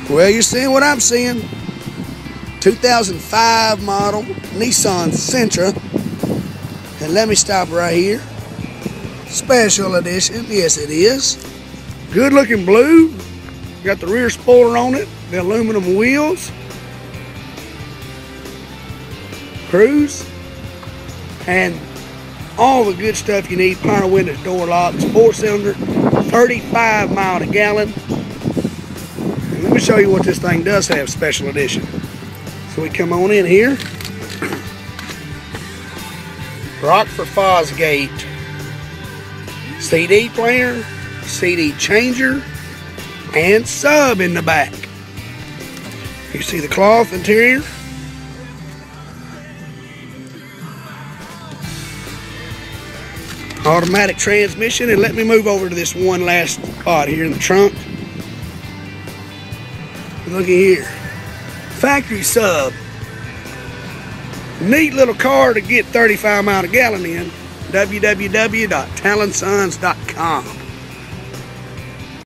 Well, you're seeing what I'm seeing. 2005 model Nissan Sentra. And let me stop right here. Special edition, yes it is. Good looking blue. Got the rear spoiler on it, the aluminum wheels. Cruise. And all the good stuff you need. Power windows, door locks, 4-cylinder, 35 mile to gallon. And let me show you what this thing does have, special edition. So we come on in here. Rockford Fosgate. CD player, CD changer, and sub in the back. You see the cloth interior. Automatic transmission. And let me move over to this one last spot here in the trunk. Look at here. Factory sub. Neat little car to get 35 mile a gallon in. www.talonsons.com